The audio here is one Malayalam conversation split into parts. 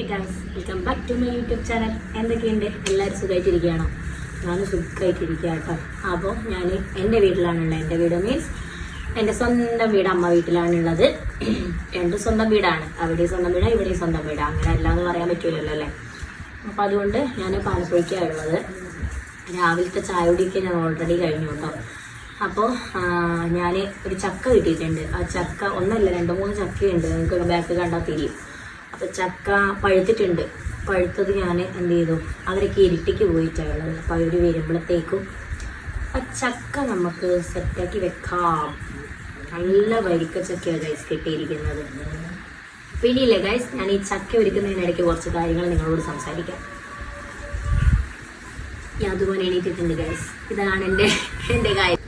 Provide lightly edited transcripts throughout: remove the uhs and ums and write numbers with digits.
Hey guys, welcome back to my YouTube channel. എന്തൊക്കെയുണ്ട്? എല്ലാവരും സുഖമായിട്ടിരിക്കുകയാണോ? ഞാനും സുഖമായിട്ടിരിക്കുക കേട്ടോ. അപ്പോൾ ഞാൻ എൻ്റെ വീട്ടിലാണുള്ളത്. എൻ്റെ വീട് മീൻസ് എൻ്റെ സ്വന്തം വീട് അമ്മ വീട്ടിലാണുള്ളത്. രണ്ട് സ്വന്തം വീടാണ്. അവിടെ സ്വന്തം വീടാണ്, ഇവിടെ സ്വന്തം വീടാണ്. അങ്ങനെ അല്ലാന്ന് പറയാൻ പറ്റില്ലല്ലോ അല്ലേ. അപ്പോൾ അതുകൊണ്ട് ഞാൻ പാലപ്പുഴയ്ക്കാണ് ഉള്ളത്. രാവിലത്തെ ചായ കുടിയൊക്കെ ഞാൻ ഓൾറെഡി കഴിഞ്ഞു കേട്ടോ. അപ്പോൾ ഞാൻ ഒരു ചക്ക കിട്ടിയിട്ടുണ്ട്. ആ ചക്ക ഒന്നല്ല 2-3 ചക്കയുണ്ട്. നിങ്ങൾക്ക് ബാക്ക് കണ്ടാൽ തിരിയും. അപ്പോൾ ചക്ക പഴുത്തിട്ടുണ്ട്. പഴുത്തത് ഞാൻ എന്ത് ചെയ്തു, അവരൊക്കെ ഇരുട്ടിക്ക് പോയിട്ടുള്ളത്. അപ്പോൾ അവർ വരുമ്പോഴത്തേക്കും ആ ചക്ക നമുക്ക് സെറ്റാക്കി വെക്കാം. നല്ല വരിക്ക ചക്കയാണ് ഗൈസ് കിട്ടിയിരിക്കുന്നത്. പിന്നെയില്ലേ ഗൈസ്, ഞാൻ ഈ ചക്ക ഒരുക്കുന്നതിനിടയ്ക്ക് കുറച്ച് കാര്യങ്ങൾ നിങ്ങളോട് സംസാരിക്കാം. യാതുപോലെ എണീറ്റിട്ടുണ്ട് ഗൈസ്. ഇതാണ് എൻ്റെ കാര്യം.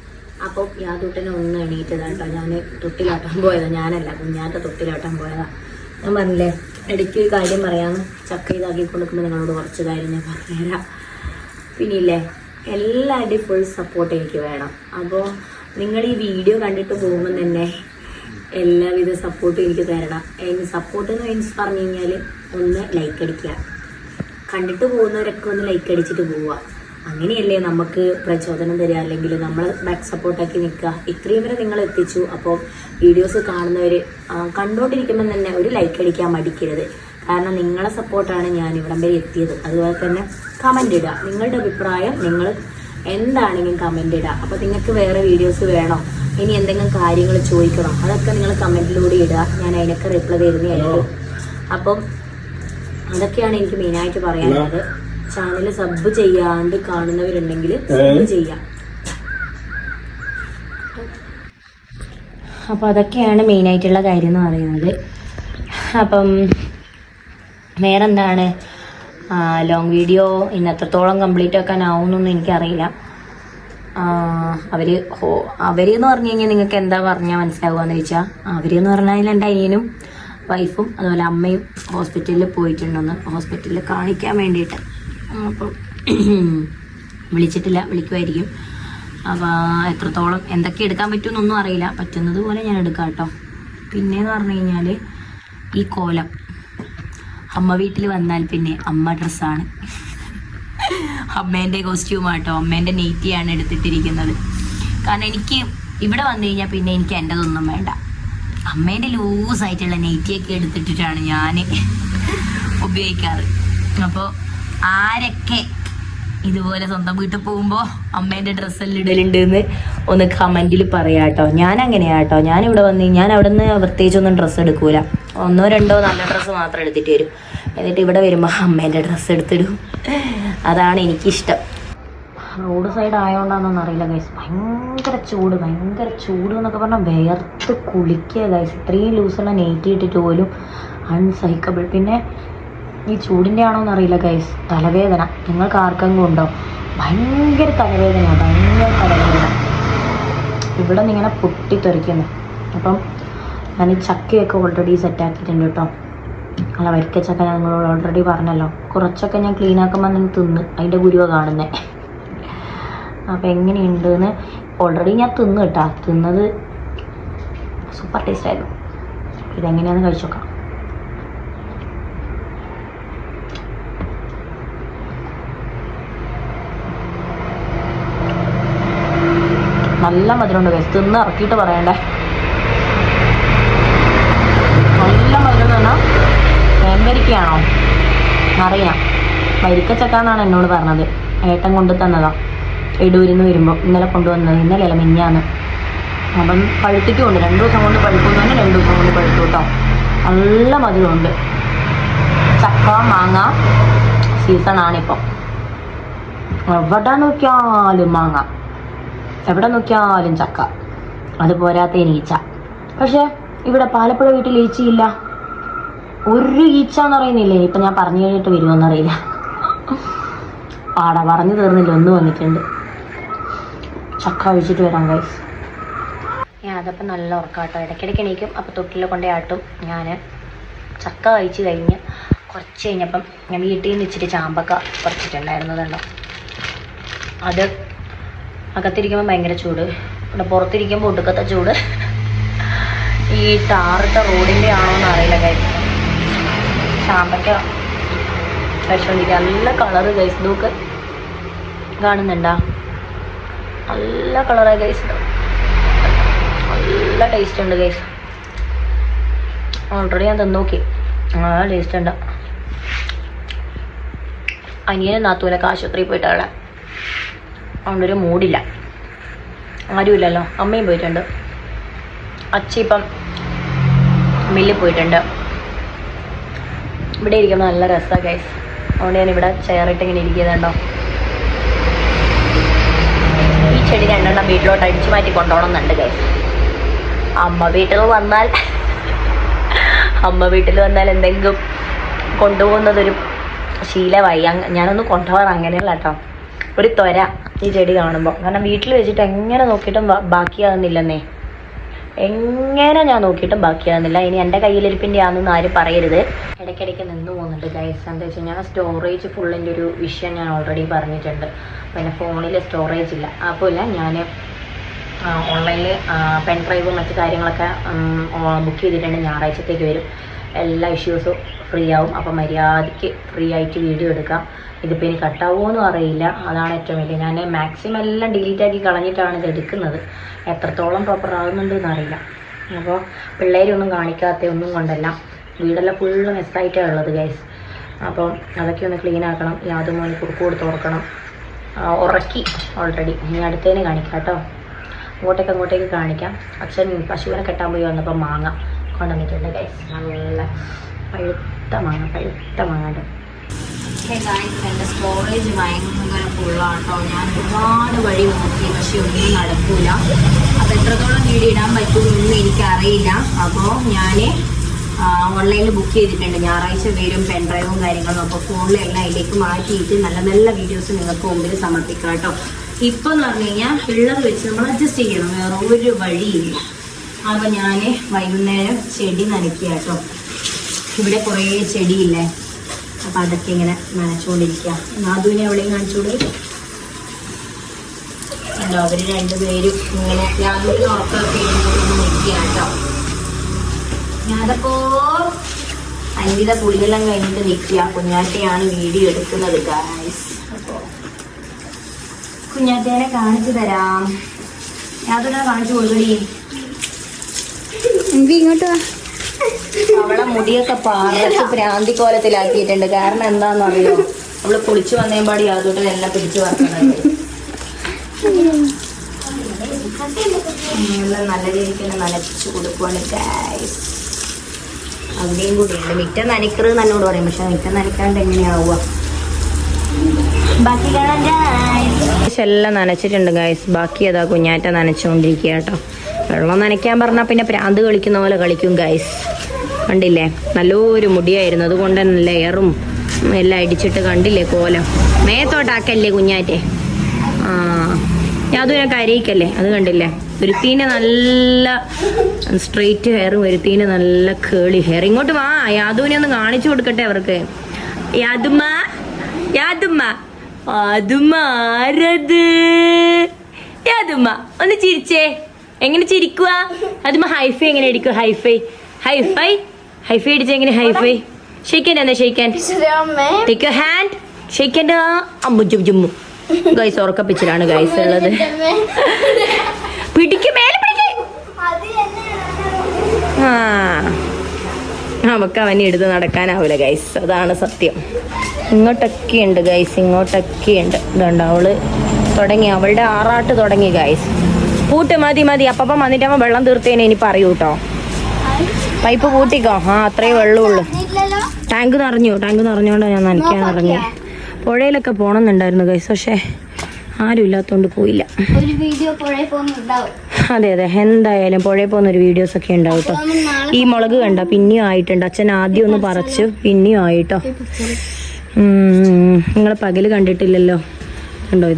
അപ്പോൾ യാതൂട്ടനെ ഒന്ന് എണീറ്റതാട്ടോ. ഞാൻ തൊട്ടിലാട്ടാൻ പോയതാണ്. ഞാനല്ല, കുഞ്ഞാറ്റ തൊട്ടിലാട്ടാൻ പോയതാണ്. ഞാൻ പറഞ്ഞില്ലേ, ഇടയ്ക്ക് ഒരു കാര്യം പറയാമെന്ന്. ചക്ക ഇതാക്കി കൊടുക്കുമ്പോൾ നിങ്ങളോട് കുറച്ച് കാര്യം ഞാൻ പറഞ്ഞുതരാം. പിന്നില്ലേ, എല്ലാവരുടെയും ഫുൾ സപ്പോർട്ട് എനിക്ക് വേണം. അപ്പോൾ നിങ്ങൾ ഈ വീഡിയോ കണ്ടിട്ട് പോകുമ്പോൾ തന്നെ എല്ലാവിധ സപ്പോർട്ടും എനിക്ക് തരണം. സപ്പോർട്ട് എന്ന് മീൻസ് പറഞ്ഞു കഴിഞ്ഞാൽ ഒന്ന് ലൈക്ക് അടിക്കുക. കണ്ടിട്ട് പോകുന്നവരൊക്കെ ഒന്ന് ലൈക്ക് അടിച്ചിട്ട് പോവുക. അങ്ങനെയല്ലേ നമുക്ക് പ്രചോദനം തരിക, അല്ലെങ്കിൽ നമ്മൾ ബാക്ക് സപ്പോർട്ടാക്കി നിൽക്കുക. ഇത്രയും വരെ നിങ്ങൾ എത്തിച്ചു. അപ്പോൾ വീഡിയോസ് കാണുന്നവർ കണ്ടുകൊണ്ടിരിക്കുമ്പോൾ തന്നെ ഒരു ലൈക്ക് അടിക്കാൻ മടിക്കരുത്. കാരണം നിങ്ങളെ സപ്പോർട്ടാണ് ഞാൻ ഇവിടം വരെ എത്തിയത്. അതുപോലെ തന്നെ കമൻ്റ് ഇടുക. നിങ്ങളുടെ അഭിപ്രായം നിങ്ങൾ എന്താണെങ്കിലും കമൻ്റ് ഇടുക. അപ്പോൾ നിങ്ങൾക്ക് വേറെ വീഡിയോസ് വേണോ, ഇനി എന്തെങ്കിലും കാര്യങ്ങൾ ചോദിക്കണോ, അതൊക്കെ നിങ്ങൾ കമൻറ്റിലൂടെ ഇടുക. ഞാൻ അതിനൊക്കെ റിപ്ലൈ തരുന്നതായിരിക്കും. അപ്പം അതൊക്കെയാണ് എനിക്ക് മെയിനായിട്ട് പറയാനുള്ളത്. ചാനൽ സബ് ചെയ്യാണ്ട് കാണുന്നവരുണ്ടെങ്കിൽ സബ് ചെയ്യാം. അപ്പോൾ അതൊക്കെയാണ് മെയിനായിട്ടുള്ള കാര്യം എന്ന് പറയുന്നത്. അപ്പം വേറെന്താണ്, ലോങ് വീഡിയോ ഇന്ന് എത്രത്തോളം കംപ്ലീറ്റ് ആക്കാനാവുമെന്നൊന്നും എനിക്കറിയില്ല. അവരെന്ന് പറഞ്ഞു കഴിഞ്ഞാൽ നിങ്ങൾക്ക് എന്താ പറഞ്ഞാൽ മനസ്സിലാവുകയെന്ന് ചോദിച്ചാൽ, അവരെന്ന് പറഞ്ഞാൽ എൻ്റെ അനിയനും വൈഫും അതുപോലെ അമ്മയും ഹോസ്പിറ്റലിൽ പോയിട്ടുണ്ടെന്ന്, ഹോസ്പിറ്റലിൽ കാണിക്കാൻ വേണ്ടിയിട്ട്. അപ്പം വിളിച്ചിട്ടില്ല, വിളിക്കുമായിരിക്കും. അപ്പോൾ എത്രത്തോളം എന്തൊക്കെ എടുക്കാൻ പറ്റുമെന്നൊന്നും അറിയില്ല. പറ്റുന്നത് പോലെ ഞാൻ എടുക്കാം കേട്ടോ. പിന്നെയെന്ന് പറഞ്ഞു കഴിഞ്ഞാൽ ഈ കോലം അമ്മ വീട്ടിൽ വന്നാൽ പിന്നെ അമ്മ ഡ്രസ്സാണ്. അമ്മേൻ്റെ കോസ്റ്റ്യൂമാട്ടോ, അമ്മേൻ്റെ നെയ്റ്റിയാണ് എടുത്തിട്ടിരിക്കുന്നത്. കാരണം എനിക്ക് ഇവിടെ വന്നു കഴിഞ്ഞാൽ പിന്നെ എനിക്ക് എൻ്റെതൊന്നും വേണ്ട. അമ്മേൻ്റെ ലൂസായിട്ടുള്ള നെയ്റ്റിയൊക്കെ എടുത്തിട്ടിട്ടാണ് ഞാൻ ഉപയോഗിക്കാറ്. അപ്പോൾ ആരൊക്കെ ഇതുപോലെ സ്വന്തം വീട്ടിൽ പോകുമ്പോൾ അമ്മേൻ്റെ ഡ്രസ്സെല്ലാം ഇടലുണ്ട് എന്ന് ഒന്ന് കമൻറ്റിൽ പറയാം കേട്ടോ. ഞാൻ അങ്ങനെയാട്ടോ. ഞാനിവിടെ വന്ന് ഞാൻ അവിടെ നിന്ന് പ്രത്യേകിച്ചൊന്നും ഡ്രസ്സ് എടുക്കൂല. 1-2 നല്ല ഡ്രസ്സ് മാത്രം എടുത്തിട്ട് വരും. എന്നിട്ട് ഇവിടെ വരുമ്പോൾ അമ്മേൻ്റെ ഡ്രസ്സ് എടുത്തിടും. അതാണ് എനിക്കിഷ്ടം. റോഡ് സൈഡ് ആയതുകൊണ്ടാണെന്നൊന്നും അറിയില്ല ഗൈസ്, ഭയങ്കര ചൂട് എന്നൊക്കെ പറഞ്ഞാൽ വേർത്ത് കുളിക്കുക ഗൈസ്. ഇത്രയും ലൂസുള്ള നെയ്റ്റി ഇട്ടിട്ട് പോലും അൺസൈക്കബിൾ. പിന്നെ ഈ ചൂടിൻ്റെ ആണോ എന്നറിയില്ല ഗൈസ്, തലവേദന നിങ്ങൾക്ക് ആർക്കെങ്കിലും ഉണ്ടോ? ഭയങ്കര തലവേദനയാണ്, ഇവിടെ നിന്ന് ഇങ്ങനെ പൊട്ടിത്തെറിക്കുന്നു. അപ്പം ഞാൻ ഈ ചക്കയൊക്കെ ഓൾറെഡി സെറ്റാക്കിയിട്ടുണ്ട് കേട്ടോ. അല്ല, വരിക്ക ചക്ക ഞാൻ നിങ്ങളോട് ഓൾറെഡി പറഞ്ഞല്ലോ. കുറച്ചൊക്കെ ഞാൻ ക്ലീൻ ആക്കുമ്പോൾ നിങ്ങൾ തിന്ന് അതിൻ്റെ ഗുരുവ കാണുന്നത്. അപ്പോൾ എങ്ങനെയുണ്ടെന്ന് ഓൾറെഡി ഞാൻ തിന്ന് കേട്ടോ. തിന്നത് സൂപ്പർ ടേസ്റ്റ് ആയിരുന്നു. ഇതെങ്ങനെയാണെന്ന് കഴിച്ചു നോക്കാം. നല്ല മധുരമുണ്ട് ഗൈസ്. തിന്ന് ഇറക്കിയിട്ട് പറയണ്ടേ. നല്ല മധുരം എന്ന് പറഞ്ഞാൽ വേമ്പരിക്കയാണോ അറിയാം. വരിക്കച്ചക്ക എന്നാണ് എന്നോട് പറഞ്ഞത്. ഏട്ടൻ കൊണ്ടു തന്നതാ എടൂരിൽ നിന്ന് വരുമ്പോൾ. ഇന്നലെ കൊണ്ടുവന്നത്, ഇന്നലെയല്ല മിഞ്ഞാന്ന്. അപ്പം പഴുത്തിട്ടുമുണ്ട്. 2 ദിവസം കൊണ്ട് പഴുക്കുമെന്ന് തന്നെ 2 ദിവസം കൊണ്ട് പഴുത്തു കേട്ടോ. നല്ല മധുരമുണ്ട്. ചക്ക മാങ്ങ സീസണാണിപ്പം. എവിടെ നോക്കിയാലും മാങ്ങ, എവിടെ നോക്കിയാലും ചക്ക. അത് പോരാത്തതിന് ഈച്ച. പക്ഷേ ഇവിടെ പാലപ്പുഴ വീട്ടിൽ ഈച്ചയില്ല. ഒരു ഈച്ച എന്ന് പറയുന്നില്ലേ. ഇപ്പം ഞാൻ പറഞ്ഞു കഴിഞ്ഞിട്ട് വരുമോയെന്നറിയില്ല. ആടാ പറഞ്ഞു തീർന്നില്ല, ഒന്ന് വന്നിട്ടുണ്ട്. ചക്ക കഴിച്ചിട്ട് വരാം ഗൈസ്. അതപ്പം നല്ല ഉറക്കാട്ടോ. ഇടയ്ക്കിടയ്ക്ക് എണീക്കും. അപ്പോൾ തൊട്ടിൽ കൊണ്ടേ ആട്ടും. ഞാൻ ചക്ക കഴിച്ച് കഴിഞ്ഞ് കുറച്ച് കഴിഞ്ഞപ്പം ഞാൻ വീട്ടിൽ നിന്ന് ഇച്ചിരി ചാമ്പക്ക പറിച്ചിട്ടുണ്ടായിരുന്നതുണ്ടോ. അത് അകത്തിരിക്കുമ്പോൾ ഭയങ്കര ചൂട്, ഇവിടെ പുറത്തിരിക്കുമ്പോൾ ഒടുക്കത്തെ ചൂട്. ഈ ടാറിട്ട റോഡിൻ്റെ ആണോ എന്ന് അറിയില്ല ഗൈസ്. ചാമ്പയ്ക്ക കഴിച്ചുകൊണ്ടിരിക്കുക. നല്ല കളറ് ഗൈസ്, ഇതൊക്കെ കാണുന്നുണ്ടാ? നല്ല കളറാണ് ഗൈസ്, നല്ല ടേസ്റ്റ് ഉണ്ട് ഗൈസ്. ഓൾറെഡി ഞാൻ തിന്നു നോക്കി, നല്ല ടേസ്റ്റ് ഉണ്ട്. അനിയനും നാത്തൂനൊക്കെ ആശുപത്രിയിൽ പോയിട്ടാണ്, അതുകൊണ്ടൊരു മൂടില്ല. ആരുമില്ലല്ലോ, അമ്മയും പോയിട്ടുണ്ട്, അച്ഛൻ ഇപ്പം മില്ലിൽ പോയിട്ടുണ്ട്. ഇവിടെ ഇരിക്കുമ്പോൾ നല്ല രസമാണ് ഗൈസ്. അതുകൊണ്ട് ഞാൻ ഇവിടെ ചെയറിട്ട് ഇങ്ങനെ ഇരിക്കുന്നുണ്ടോ. ഈ ചെടി 2 എണ്ണം വീട്ടിലോട്ട് അടിച്ചു മാറ്റി കൊണ്ടുപോകണം എന്നുണ്ട് ഗൈസ്. അമ്മ വീട്ടിൽ വന്നാൽ എന്തെങ്കിലും കൊണ്ടുപോകുന്നതൊരു ശീലമായി. ഞാനൊന്ന് കൊണ്ടുപോകാറ് അങ്ങനെയല്ല കേട്ടോ, ഒരു ത്വര ഈ ചെടി കാണുമ്പോൾ. കാരണം വീട്ടിൽ വെച്ചിട്ട് എങ്ങനെ നോക്കിയിട്ടും ബാക്കിയാകുന്നില്ലെന്നേ, എങ്ങനെ ഞാൻ നോക്കിയിട്ടും ബാക്കിയാകുന്നില്ല. ഇനി എൻ്റെ കയ്യിലിരിപ്പിൻ്റെ ആണെന്ന് ആരും പറയരുത്. ഇടയ്ക്കിടയ്ക്ക് നിന്ന് പോകുന്നുണ്ട് ഗൈസ്. എന്താ വെച്ച് കഴിഞ്ഞാൽ സ്റ്റോറേജ് ഫുള്ളിൻ്റെ ഒരു വിഷയം ഞാൻ ഓൾറെഡി പറഞ്ഞിട്ടുണ്ട്. പിന്നെ ഫോണിൽ സ്റ്റോറേജ് ഇല്ല. അപ്പോൾ ഇല്ല, ഞാൻ ഓൺലൈനിൽ പെൻ ഡ്രൈവും മറ്റു കാര്യങ്ങളൊക്കെ ബുക്ക് ചെയ്തിട്ടുണ്ട്. ഞായറാഴ്ചത്തേക്ക് വരും, എല്ലാ ഇഷ്യൂസും ഫ്രീ ആവും. അപ്പോൾ മര്യാദയ്ക്ക് ഫ്രീ ആയിട്ട് വീഡിയോ എടുക്കാം. ഇതിപ്പോൾ ഇനി കട്ടാവുമോയെന്നും അറിയില്ല, അതാണ് ഏറ്റവും വലിയ. ഞാൻ മാക്സിമം എല്ലാം ഡിലീറ്റ് ആക്കി കളഞ്ഞിട്ടാണ് ഇത് എടുക്കുന്നത്. എത്രത്തോളം പ്രോപ്പർ ആകുന്നുണ്ടെന്ന് അറിയില്ല. അപ്പോൾ പിള്ളേരൊന്നും കാണിക്കാത്ത ഒന്നും കൊണ്ടല്ല, വീടെല്ലാം ഫുള്ള് മെസ്സായിട്ടാണ് ഉള്ളത് ഗൈസ്. അപ്പോൾ അതൊക്കെ ഒന്ന് ക്ലീൻ ആക്കണം. യാതൊരു മോന് കുറുക്ക് കൊടുത്ത് ഉറക്കണം. ഉറക്കി ഓൾറെഡി. ഇനി അടുത്തതിന് കാണിക്കാം കേട്ടോ, അങ്ങോട്ടേക്ക് കാണിക്കാം. അച്ഛൻ പശുവിനെ കെട്ടാൻ പോയി വന്നപ്പോൾ മാങ്ങ കൊണ്ടുവന്നിട്ടുണ്ട് ഗൈസ്. നല്ല പഴുത്ത മാങ്ങ. എൻ്റെ സ്റ്റോറേജ് ഭയങ്കര ഫുള്ളാണ് കേട്ടോ. ഞാൻ ഒരുപാട് വഴി നോക്കി, പക്ഷെ ഒന്നും നടക്കില്ല. അപ്പോൾ എത്രത്തോളം വീഡിയോ ഇടാൻ പറ്റുമെന്നൊന്നും എനിക്കറിയില്ല. അപ്പോൾ ഞാൻ ഓൺലൈനിൽ ബുക്ക് ചെയ്തിട്ടുണ്ട്. ഞായറാഴ്ച വരും പെൻ ഡ്രൈവും കാര്യങ്ങളും. അപ്പോൾ ഫോണിലെല്ലാം അതിലേക്ക് മാറ്റിയിട്ട് നല്ല നല്ല വീഡിയോസ് നിങ്ങൾക്ക് മുമ്പിൽ സമർപ്പിക്കാം കേട്ടോ. ഇപ്പോൾ എന്ന് പറഞ്ഞു കഴിഞ്ഞാൽ ഉള്ളത് വെച്ച് നമ്മൾ അഡ്ജസ്റ്റ് ചെയ്യണം, വേറെ ഒരു വഴിയില്ല. അപ്പോൾ ഞാൻ വൈകുന്നേരം ചെടി നനയ്ക്കുക കേട്ടോ. ഇവിടെ കുറേ ചെടിയില്ലേ, അപ്പം അതൊക്കെ ഇങ്ങനെ നനച്ചുകൊണ്ടിരിക്കുക. നാദുവിനെ എവിടെയും കാണിച്ചോളൂ. ഉണ്ടോ, അവർ 2 പേരും ഇങ്ങനെ രാവിലെ ഉറക്കൊക്കെ നിൽക്കുക കേട്ടോ. ഞാനപ്പോ അഞ്ചിത പുളിയെല്ലാം കഴിഞ്ഞിട്ട് നിൽക്കുക. കുഞ്ഞാറ്റയാണ് വീഡിയോ എടുക്കുന്നത് ഗൈസ്. അപ്പോൾ കുഞ്ഞാറ്റേനെ കാണിച്ചു തരാം. യാതൊരു കാണിച്ചു കൊടുക്കടി. ഇങ്ങോട്ട് അവളെ മുടിയൊക്കെ പാറച്ച് ഭ്രാന്തിക്കോലത്തിലാക്കിയിട്ടുണ്ട്. കാരണം എന്താണെന്നറിയോ, അവള് കുളിച്ചു വന്നേമ്പാടി യാതൊരു എല്ലാം പിടിച്ചു വരണുണ്ട്. നല്ല രീതിക്ക് നനച്ചു കൊടുക്കുവാണ് ഗൈസ്. അവിടെയും കൂടിയുണ്ട്. മിറ്റം നനക്കരുത് എന്നോട് പറയും, പക്ഷെ മിറ്റം നനക്കാണ്ട് എങ്ങനെയാവുക. ബാക്കി കാണാൻ ഗൈസ്. എല്ലാം നനച്ചിട്ടുണ്ട് ഗൈസ്. ബാക്കി അതാ കുഞ്ഞാറ്റ നനച്ചുകൊണ്ടിരിക്കുക കേട്ടോ. വെള്ളം നനയ്ക്കാൻ പറഞ്ഞാൽ പിന്നെ പ്രാന്ത് കളിക്കുന്ന പോലെ കളിക്കും ഗൈസ്. കണ്ടില്ലേ, നല്ലൊരു മുടിയായിരുന്നു, അതുകൊണ്ട് തന്നെ ലെയറും എല്ലാം അടിച്ചിട്ട് കണ്ടില്ലേ കോലം. മേത്തോട്ടാക്കല്ലേ കുഞ്ഞാറ്റെ. യാതൊരു കരയിക്കല്ലേ, അത് കണ്ടില്ലേ. ഒരുത്തീൻ്റെ നല്ല സ്ട്രെയിറ്റ് ഹെയറും ഒരുത്തീൻ്റെ നല്ല കേളി ഹെയർ. ഇങ്ങോട്ട് വാ, യാദുവിനെ ഒന്ന് കാണിച്ചു കൊടുക്കട്ടെ അവർക്ക്. യാദുമ്മ ആരത്? യാദുമ്മ ഒന്ന് ചിരിച്ചേ. എങ്ങനെ ചിരിക്കുക? അതുമ്മ ഹൈഫൈ എങ്ങനെ അടിക്കുക? ഹൈഫൈ അടിച്ച എങ്ങനെ? ഹൈഫൈ ഷെയ്ക്കാൻ എന്നാ ഷെയ്ക്കാൻ ടേക്ക് എ ഹാൻഡ് ഷെയ്ക്കാൻ. ജുമ്മു ഗൈസ്, ഉറക്കപ്പിച്ചിലാണ് ഗൈസ് ഉള്ളത്. അവക്ക് അവനെ എടുത്ത് നടക്കാനാവൂല ഗൈസ്, അതാണ് സത്യം. ഇങ്ങോട്ടൊക്കെ ഉണ്ട് ഗൈസ്, ഇങ്ങോട്ടൊക്കെ ഉണ്ട്. ഇതുണ്ട്, അവള് തുടങ്ങി, അവളുടെ ആറാട്ട് തുടങ്ങി ഗൈസ്. പൂട്ട് മതി. അപ്പം വന്നിട്ട് അവൻ വെള്ളം തീർത്തേനെ ഇനി പറയൂ കേട്ടോ. പൈപ്പ് പൂട്ടിക്കോ. അത്രേ വെള്ളമുള്ളൂ. ടാങ്ക് നിറഞ്ഞോണ്ടാ ഞാൻ നനയ്ക്കാൻ ഇറങ്ങി. പുഴയിലൊക്കെ പോണമെന്നുണ്ടായിരുന്നു ഗൈസ്, പക്ഷേ ആരും ഇല്ലാത്തോണ്ട് പോയില്ല. അതെ എന്തായാലും പുഴയിൽ പോകുന്നൊരു വീഡിയോസൊക്കെ ഉണ്ടാവും കേട്ടോ. ഈ മുളക് കണ്ട പിന്നെയും ആയിട്ടുണ്ട്. അച്ഛൻ ആദ്യം ഒന്ന് പറിച്ചു, പിന്നെയും ആയിട്ടോ. നിങ്ങൾ പകല് കണ്ടിട്ടില്ലല്ലോ, കണ്ടോ?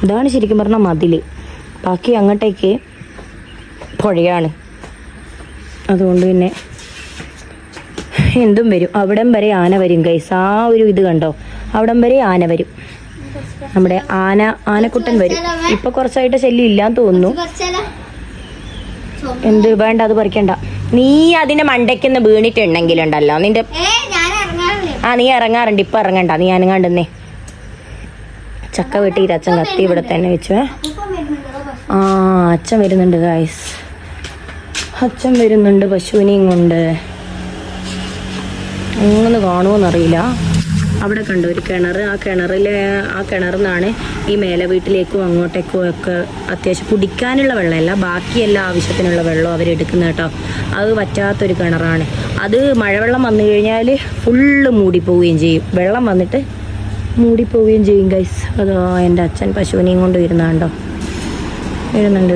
ഇതാണ് ശരിക്കും പറഞ്ഞാൽ മതില്. ബാക്കി അങ്ങോട്ടേക്ക് പുഴയാണ്. അതുകൊണ്ട് പിന്നെ എന്തും വരും. അവിടം വരെ ആന വരും ഗൈസ്. ആ ഒരു ഇത് കണ്ടോ, അവിടം വരെ ആന വരും. നമ്മുടെ ആനക്കുട്ടൻ വരും. ഇപ്പൊ കുറച്ചായിട്ട് ശല്യം ഇല്ലാന്ന് തോന്നുന്നു. എന്ത് വേണ്ട, അത് പറിക്കണ്ട. നീ അതിന്റെ മണ്ടയ്ക്കൊന്ന് വീണിട്ടുണ്ടെങ്കിലുണ്ടല്ലോ നിന്റെ ആ നീ ഇറങ്ങാറുണ്ട്, ഇപ്പം ഇറങ്ങണ്ട, നീ അനങ്ങാണ്ടെന്നേ. ചക്ക വെട്ടിയിട്ട് അച്ഛൻ കത്തി ഇവിടെ തന്നെ വെച്ചു. ആ അച്ഛൻ വരുന്നുണ്ട് ഗായ്സ്, അച്ഛൻ വരുന്നുണ്ട് പശുവിനെയും കൊണ്ട്. അങ്ങനെ കാണുമോന്നറിയില്ല. അവിടെ കണ്ടു ഒരു കിണർ, ആ കിണറിൽ നിന്നാണ് ഈ മേലെ വീട്ടിലേക്കും അങ്ങോട്ടേക്കും ഒക്കെ അത്യാവശ്യം കുടിക്കാനുള്ള വെള്ളമല്ല, ബാക്കി എല്ലാ ആവശ്യത്തിനുള്ള വെള്ളം അവരെടുക്കുന്ന കേട്ടോ. അത് പറ്റാത്തൊരു കിണറാണ്. അത് മഴവെള്ളം വന്നു കഴിഞ്ഞാൽ ഫുള്ള് മൂടിപ്പോവുകയും ചെയ്യും, വെള്ളം വന്നിട്ട് മൂടിപ്പോവുകയും ചെയ്യും ഗൈസ്. അതോ എൻ്റെ അച്ഛൻ പശുവിനെയും കൊണ്ട് വരുന്നുണ്ടോ, വരുന്നുണ്ട്.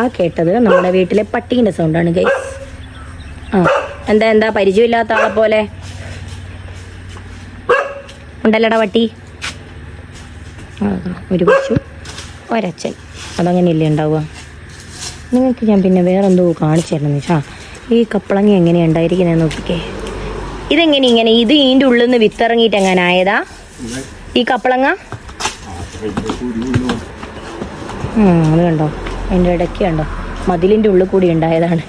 ആ കേട്ടത് നമ്മുടെ വീട്ടിലെ പട്ടീൻ്റെ സൗണ്ടാണ് ഗൈസ്. ആ എന്താ പരിചയമില്ലാത്ത ആളെ പോലെ ഉണ്ടല്ലടാ പട്ടി. ഒരു പശു ഒരച്ഛൻ, അതങ്ങനെയല്ലേ ഉണ്ടാവുക. നിങ്ങൾക്ക് ഞാൻ പിന്നെ വേറെന്തോ കാണിച്ചു തരണമെന്ന് വെച്ചാൽ ഈ കപ്പളങ്ങ എങ്ങനെയാണ് ഉണ്ടായിരിക്കുന്നത് നോക്കിക്കേ. ഇതെങ്ങനെ ഇങ്ങനെ ഇത് ഇതിൻ്റെ ഉള്ളിൽ നിന്ന് വിത്തിറങ്ങിയിട്ട് എങ്ങനെ ആയതാ ഈ കപ്പളങ്ങ? അത് കണ്ടോ, അതിൻ്റെ ഇടയ്ക്ക് കണ്ടോ, മതിലിൻ്റെ ഉള്ളിൽ കൂടി ഉണ്ടായതാണ്.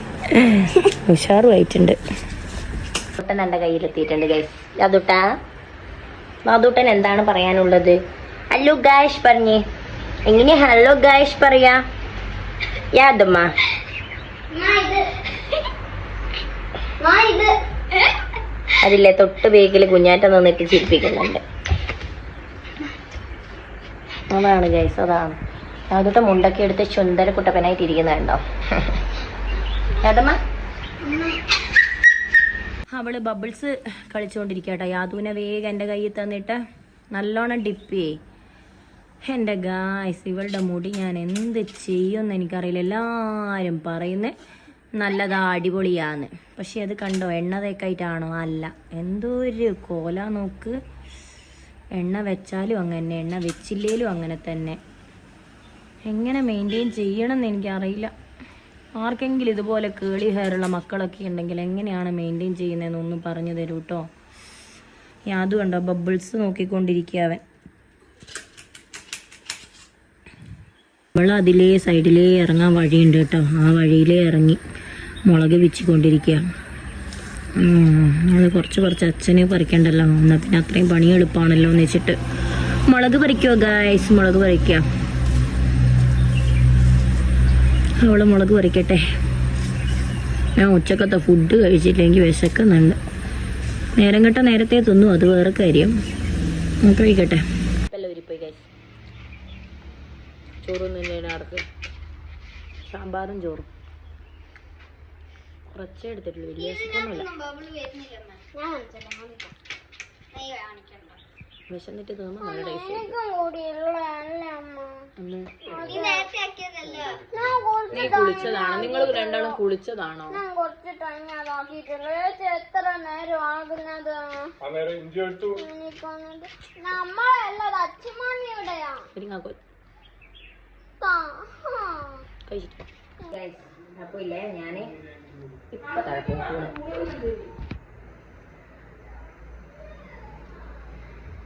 ഉഷാറുമായിട്ടുണ്ട്. ട്ടൻ എൻ്റെ കയ്യിലെത്തിയിട്ടുണ്ട് ഗൈസ്. യാദൂട്ടൻ എന്താണ് പറയാനുള്ളത്? ഹലോ ഗായ്സ് പറഞ്ഞേ, എങ്ങനെ ഹലോ ഗായ്സ് പറയാ യാദമ്മ? അതില്ലേ തൊട്ട് ബേക്കിൽ കുഞ്ഞാറ്റം നിന്നിട്ട് ചിരിപ്പിക്കുന്നുണ്ട്. അതാണ് ഗൈസ്, അതാണ് യാദൂട്ടൻ മുണ്ടൊക്കെ എടുത്ത് ചുന്തര കുട്ടപ്പനായിട്ട് ഇരിക്കുന്നുണ്ടോ യാദമ്മ? അവള് ബബിൾസ് കളിച്ചുകൊണ്ടിരിക്കട്ടോ. യാദൂനെ വേഗം എൻ്റെ കയ്യിൽ തന്നിട്ട് നല്ലോണം ഡിപ്പ് ചെയ്യേ. എൻ്റെ ഗായ്സ്, ഇവളുടെ മുടി ഞാൻ എന്ത് ചെയ്യുമെന്ന് എനിക്കറിയില്ല. എല്ലാവരും പറയുന്നത് നല്ലതാ, അടിപൊളിയാന്ന്. പക്ഷെ അത് കണ്ടോ, എണ്ണ തേക്കായിട്ടാണോ? അല്ല, എന്തോ ഒരു കോല നോക്ക്. എണ്ണ വെച്ചാലും അങ്ങനെ, എണ്ണ വെച്ചില്ലേലും അങ്ങനെ തന്നെ. എങ്ങനെ മെയിൻറ്റെയിൻ ചെയ്യണമെന്ന് എനിക്കറിയില്ല. ആർക്കെങ്കിലും ഇതുപോലെ കേളി ഹെയറുള്ള മക്കളൊക്കെ ഉണ്ടെങ്കിൽ എങ്ങനെയാണ് മെയിൻറ്റെയിൻ ചെയ്യുന്നതെന്നൊന്നും പറഞ്ഞു തരൂ കേട്ടോ. യാതു കണ്ടോ, ബബിൾസ് നോക്കിക്കൊണ്ടിരിക്കുക അവൻ. അവൾ അതിലേ സൈഡിലേ ഇറങ്ങാൻ വഴിയുണ്ട് കേട്ടോ, ആ വഴിയിലേ ഇറങ്ങി മുളക് വെച്ചിക്കൊണ്ടിരിക്കുക. അത് കുറച്ച് അച്ഛന് പറിക്കണ്ടല്ലോ, എന്നാൽ പിന്നെ അത്രയും പണി എളുപ്പമാണല്ലോ എന്ന് വെച്ചിട്ട് മുളക് പറിക്കുക ഗായ്സ്, മുളക് പറിക്കുക. അവള് മുളക് പറിക്കട്ടെ. ഞാൻ ഉച്ചക്കത്തെ ഫുഡ് കഴിച്ചില്ല, എനിക്ക് വിശക്കുന്നുണ്ട്. നേരം കേട്ട നേരത്തെ തിന്നു, അത് വേറെ കാര്യം. കഴിക്കട്ടെ. ചോറും അടുത്ത് സാമ്പാറും ചോറും കുറച്ചേ എടുത്തിട്ടുള്ളൂ, വലിയ വിശക്കൊന്നുമില്ല. വിശന്നിട്ട് തോന്നുന്നു നല്ല ടേസ്റ്റ്. നീ കുളിച്ചതാണോ? നിങ്ങൾ രണ്ടാളും കുളിച്ചതാണോ? അപ്പൊ ഇല്ലേ, ഞാന് ഇപ്പൊ തഴക്കും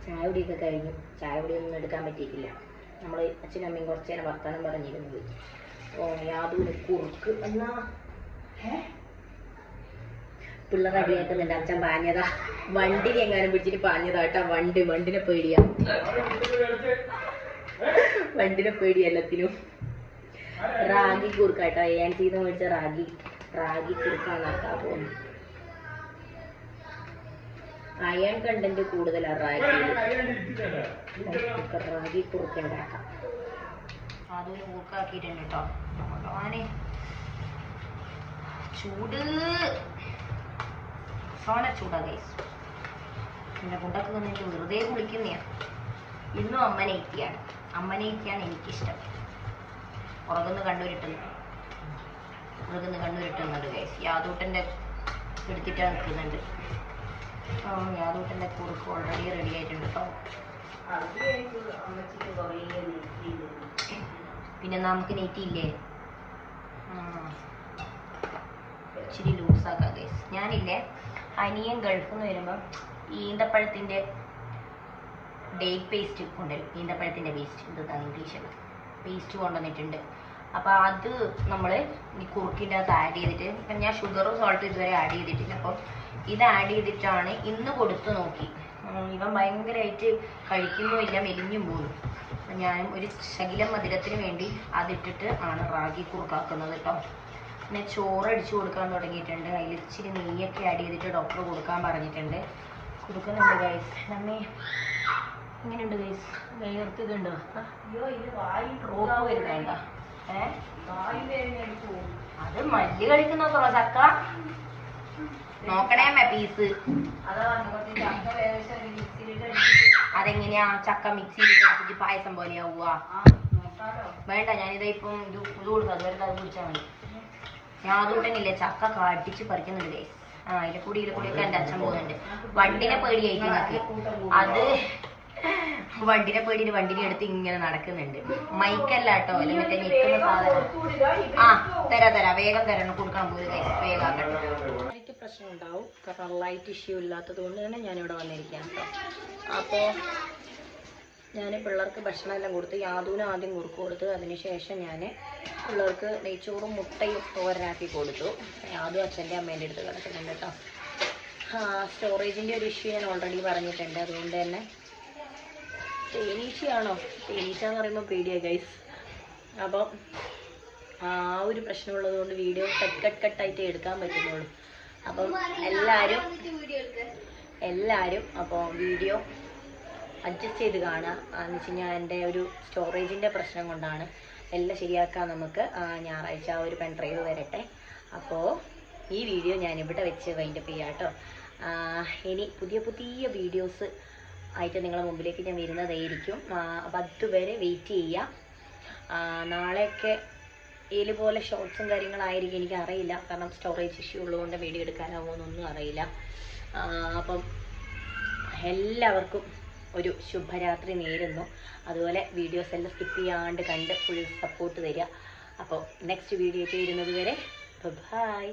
ചായ കുടിയൊക്കെ കഴിഞ്ഞു. ചായ കുടിയൊന്നും എടുക്കാൻ പറ്റിയിട്ടില്ല. നമ്മൾ അച്ഛനും അമ്മയും കുറച്ച് നേരം വർത്താനം പറഞ്ഞിരുന്നത്. ഓ യാതൊരു കുറുക്ക് എന്നാ പിള്ളേർ അടിയാക്കുന്നുണ്ട്. അച്ഛൻ പാഞ്ഞതാ, വണ്ടിന് എങ്ങാനും പിടിച്ചിട്ട് പാഞ്ഞതാ കേട്ടാ. വണ്ടിനെ പേടിയാ, വണ്ടിനെ പേടിയ എല്ലാത്തിനും. റാഗി കുറുക്കാട്ടോ, ഏൻസീന്ന് മേടിച്ച റാഗി കുറുക്കാന്നാക്കാ പോകുന്നു. അയൺ കണ്ടന്റ് കൂടുതലാണ് റാഗി കുറുക്കുണ്ടാക്കാം. അതൊരു കുറുക്കാക്കിയിട്ടുണ്ട് കേട്ടോ. ഭഗവാനെ ചൂട്, സോന ചൂടാ ഗൈസ്. പിന്നെ കൊണ്ടൊക്കെ വന്നിട്ട് വെറുതെ കുളിക്കുന്നതാണ്. ഇന്നും അമ്മനേറ്റിയാണ് എനിക്കിഷ്ടം. പുറകുന്ന് കണ്ണൂരിട്ടുന്നുണ്ട് ഗൈസ്. യാദൂട്ടൻ്റെ എടുത്തിട്ട് നിൽക്കുന്നുണ്ട്. യാദൂട്ടൻ്റെ കുറുക്ക് ഓൾറെഡി റെഡി ആയിട്ടുണ്ട് കേട്ടോ. പിന്നെ നമുക്ക് നെറ്റിയില്ലേ, ഇച്ചിരി ലൂസാക്കാം ഗൈസ്. ഞാനില്ലേ അനിയൻ ഗൾഫിൽ നിന്ന് വരുമ്പം ഈന്തപ്പഴത്തിൻ്റെ ഡേറ്റ് പേസ്റ്റ് കൊണ്ടുവരും. ഈന്തപ്പഴത്തിൻ്റെ പേസ്റ്റ്, എന്താണ് ഇംഗ്ലീഷിൽ പേസ്റ്റ് കൊണ്ടുവന്നിട്ടുണ്ട്. അപ്പോൾ അത് നമ്മൾ ഈ കുറുക്കിൻ്റെ അകത്ത് ആഡ് ചെയ്തിട്ട്, ഇപ്പം ഞാൻ ഷുഗറും സോൾട്ടും ഇതുവരെ ആഡ് ചെയ്തിട്ടില്ല. അപ്പോൾ ഇത് ആഡ് ചെയ്തിട്ടാണ് ഇന്ന് കൊടുത്തു നോക്കി. ഇവൻ ഭയങ്കരമായിട്ട് കഴിക്കുന്നുമില്ല, മെലിഞ്ഞും പോകും. ഞാൻ ഒരു ശകലം മധുരത്തിന് വേണ്ടി അതിട്ടിട്ട് ആണ് റാഗി കുറുക്കാക്കുന്നത് കേട്ടോ. പിന്നെ ചോറ് അടിച്ചു കൊടുക്കാൻ തുടങ്ങിയിട്ടുണ്ട്. അതിൽ ഇച്ചിരി നെയ്യൊക്കെ ആഡ് ചെയ്തിട്ട് ഡോക്ടർ കൊടുക്കാൻ പറഞ്ഞിട്ടുണ്ട്. കൊടുക്കുന്നുണ്ട് ഗൈസ്. നമ്മെ ഇങ്ങനെയുണ്ട് ഗൈസ്, വേർത്ത് ഇതുണ്ടോ? റോപ്പ് വരുന്നുണ്ട. അത് മല്ലി കഴിക്കുന്ന ചക്ക നോക്കണേ പീസ്. അതെങ്ങനെയാ ചക്ക മിക്സിയിൽ കഴിച്ചിട്ട് പായസം പോലെയാവുക? വേണ്ട, ഞാനിതാ ഇപ്പം ഇത് കൊടുക്കാം, അതുവരെ അത് കുടിച്ചാൽ മതി. ഞാൻ അതുകൊണ്ടല്ലേ ചക്ക കാട്ടിച്ച് പറിക്കുന്നുണ്ട് ഗൈസ്. ഇതിലെ കൂടിയൊക്കെ എൻ്റെ അച്ഛൻ പോകുന്നുണ്ട്. വണ്ടിനെ പേടിയായിട്ട് നിങ്ങൾക്ക് അത് വണ്ടിനെ പേടിയിട്ട് വണ്ടിനെ എടുത്ത് ഇങ്ങനെ നടക്കുന്നുണ്ട്. മൈക്കല്ല കേട്ടോ, അല്ലെ മറ്റേ നിൽക്കുന്ന സാധനം. തരാം വേഗം തരണം, കൊടുക്കാൻ പോയി ഗൈസ്, വേഗം ആക്കട്ടെ. എനിക്ക് പ്രശ്നം ഉണ്ടാവും, കാരണം ലൈറ്റ് ഇഷ്യൂ ഇല്ലാത്തത് കൊണ്ട് തന്നെ ഞാനിവിടെ വന്നിരിക്കാം കേട്ടോ. അപ്പോൾ ഞാൻ പിള്ളേർക്ക് ഭക്ഷണം എല്ലാം കൊടുത്ത്, യാദൂന് ആദ്യം കുറുക്ക് കൊടുത്ത്, അതിനുശേഷം ഞാൻ പിള്ളേർക്ക് നെയ്ച്ചോറും മുട്ടയും തോരനാക്കി കൊടുത്തു. യാദു അച്ഛൻ്റെ അമ്മേൻ്റെ അടുത്ത് കിടക്കുന്നുണ്ട് കേട്ടോ. സ്റ്റോറേജിൻ്റെ ഒരു ഇഷ്യൂ ഞാൻ ഓൾറെഡി പറഞ്ഞിട്ടുണ്ട്. അതുകൊണ്ട് തന്നെ തേനീച്ചയാണോ, തേനീച്ച എന്ന് പറയുമ്പോൾ പേടിയാണ് ഗൈസ്. അപ്പം ആ ഒരു പ്രശ്നമുള്ളത് കൊണ്ട് വീഡിയോ കട്ടായിട്ട് എടുക്കാൻ പറ്റുന്നുള്ളൂ. അപ്പം എല്ലാവരും അപ്പോൾ വീഡിയോ അഡ്ജസ്റ്റ് ചെയ്ത് കാണുക. എന്ന് വെച്ച് കഴിഞ്ഞാൽ എൻ്റെ ഒരു സ്റ്റോറേജിൻ്റെ പ്രശ്നം കൊണ്ടാണ്. എല്ലാം ശരിയാക്കാൻ നമുക്ക് ഞായറാഴ്ച ഒരു പെൻ ഡ്രൈവ് വരട്ടെ. അപ്പോൾ ഈ വീഡിയോ ഞാനിവിടെ വെച്ച് വൈൻഡപ്പ് ചെയ്യാം കേട്ടോ. ഇനി പുതിയ വീഡിയോസ് ആയിട്ട് നിങ്ങളുടെ മുമ്പിലേക്ക് ഞാൻ വരുന്നതായിരിക്കും. അപ്പം അതുവരെ വെയിറ്റ് ചെയ്യുക. നാളെയൊക്കെ ഇതുപോലെ ഷോർട്സും കാര്യങ്ങളായിരിക്കും, എനിക്കറിയില്ല. കാരണം സ്റ്റോറേജ് ഇഷ്യൂ ഉള്ളതുകൊണ്ട് വീഡിയോ എടുക്കാനാവുമെന്നൊന്നും അറിയില്ല. അപ്പം എല്ലാവർക്കും ഒരു ശുഭരാത്രി നേരുന്നു. അതുപോലെ വീഡിയോസ് എല്ലാം സ്കിപ്പ് ചെയ്യാണ്ട് കണ്ട് ഫുൾ സപ്പോർട്ട് തരിക. അപ്പോൾ നെക്സ്റ്റ് വീഡിയോ വരുന്നത് വരെ ബൈ.